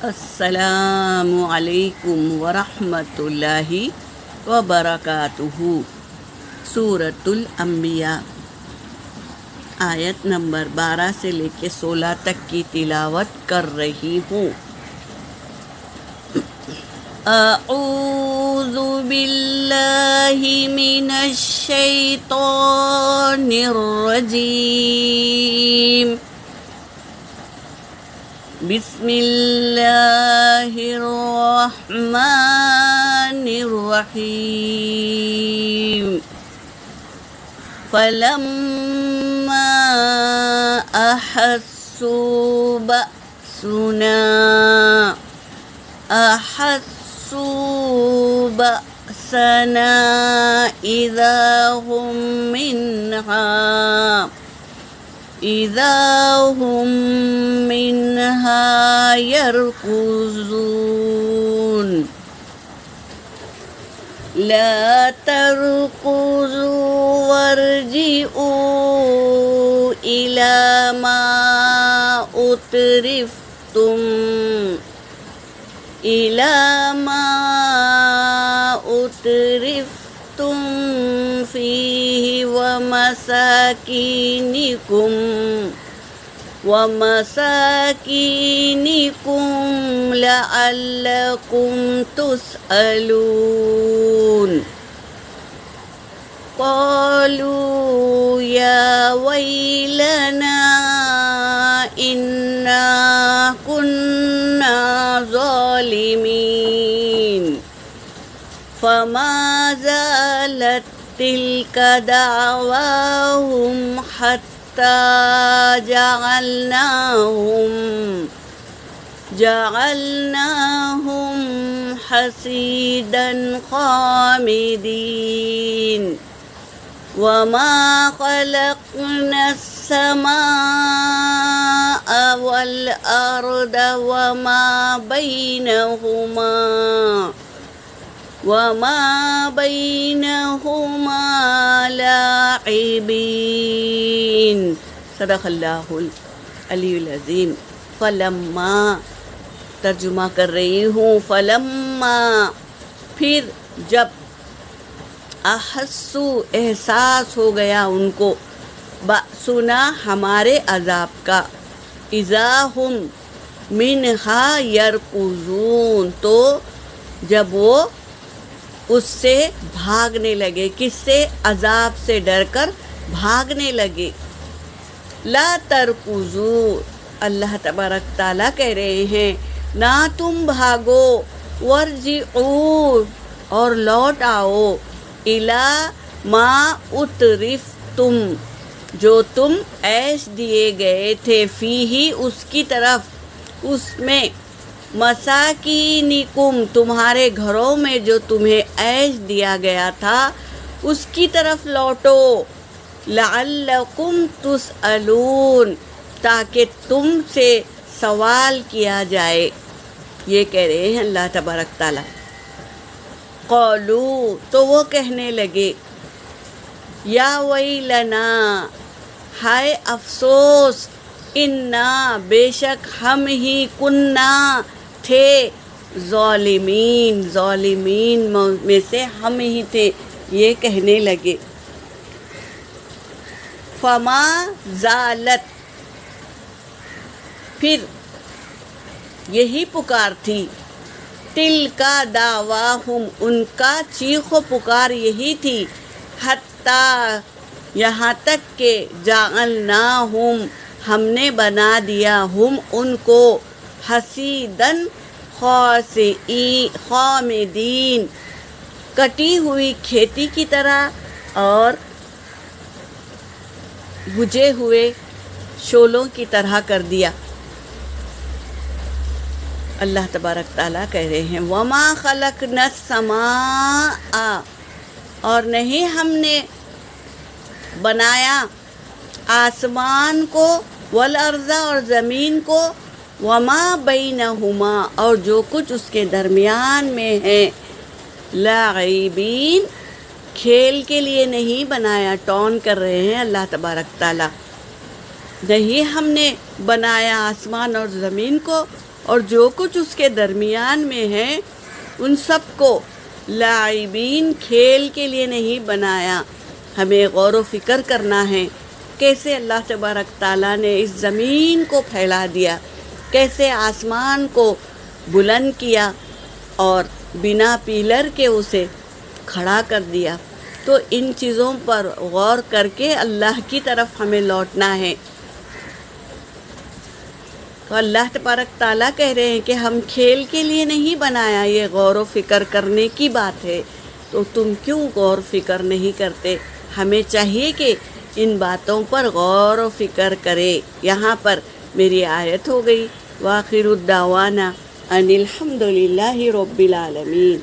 السلام علیکم ورحمۃ اللہ وبرکاتہ۔ سورۃ الانبیاء آیت نمبر 12 سے لے کے 16 تک کی تلاوت کر رہی ہوں۔ اعوذ باللہ من الشیطان الرجیم، بسم اللہ الرحمن الرحیم۔ فلما احسوا بأسنا اذا هم منها يركضون۔ لا تركضوا وارجعوا إلى ما أترفتم فيه ومساكنكم لعلكم تسألون۔ قالوا يا ويلنا إنا كنا ظالمين۔ فما زالت تلك دعواهم حتى جعلناهم حصيدا خامدين۔ وما خلقنا السماء والأرض وما بينهما لاعبين۔ صدق اللہ العلی العظیم۔ فلما ترجمہ کر رہی ہوں۔ فلما پھر جب، احسو احساس ہو گیا ان کو، بأسنا ہمارے عذاب کا، اذا ہم منہا یرکضون تو جب وہ اس سے بھاگنے لگے، کس سے؟ عذاب سے ڈر کر بھاگنے لگے۔ لا ترکضوا، اللہ تبارک تعالیٰ کہہ رہے ہیں نہ تم بھاگو، ورجعوا اور لوٹ آؤ، الی ما اترفتم جو تم عیش دیے گئے تھے، فیہ اس کی طرف، اس میں، مساکینکم تمہارے گھروں میں جو تمہیں عیش دیا گیا تھا اس کی طرف لوٹو، لعلکم تسألون تاکہ تم سے سوال کیا جائے۔ یہ کہہ رہے ہیں اللہ تبارک تعالیٰ۔ قالوا تو وہ کہنے لگے، یا ویلنا ہائے افسوس، انا بے شک ہم ہی کننا تھے، ظالمین میں سے ہم ہی تھے، یہ کہنے لگے۔ فما زالت پھر یہی پکار تھی، تل کا دعواہم ان کا چیخ و پکار یہی تھی، حتیٰ یہاں تک کہ جعلناہم ہم نے بنا دیا ہم ان کو، حصیداً خامدین کٹی ہوئی کھیتی کی طرح اور بجھے ہوئے شعلوں کی طرح کر دیا۔ اللہ تبارک تعالیٰ کہہ رہے ہیں وما خلقنا السماء اور نہیں ہم نے بنایا آسمان کو، والارض اور زمین کو، وما بینہما اور جو کچھ اس کے درمیان میں ہے، لاعبین کھیل کے لیے نہیں بنایا، ٹون کر رہے ہیں اللہ تبارک تعالیٰ۔ نہیں ہم نے بنایا آسمان اور زمین کو اور جو کچھ اس کے درمیان میں ہے ان سب کو لاعبین کھیل کے لیے نہیں بنایا. ہمیں غور و فکر کرنا ہے کیسے اللہ تبارک تعالیٰ نے اس زمین کو پھیلا دیا، کیسے آسمان کو بلند کیا اور بنا پیلر کے اسے کھڑا کر دیا. تو ان چیزوں پر غور کر کے اللہ کی طرف ہمیں لوٹنا ہے. تو اللہ تبارک تعالیٰ کہہ رہے ہیں کہ ہم کھیل کے لیے نہیں بنایا، یہ غور و فکر کرنے کی بات ہے. تو تم کیوں غور و فکر نہیں کرتے؟ ہمیں چاہیے کہ ان باتوں پر غور و فکر کرے. یہاں پر میری آیت ہو گئی. وآخر الدعوانا ان الحمد للہ رب العالمین.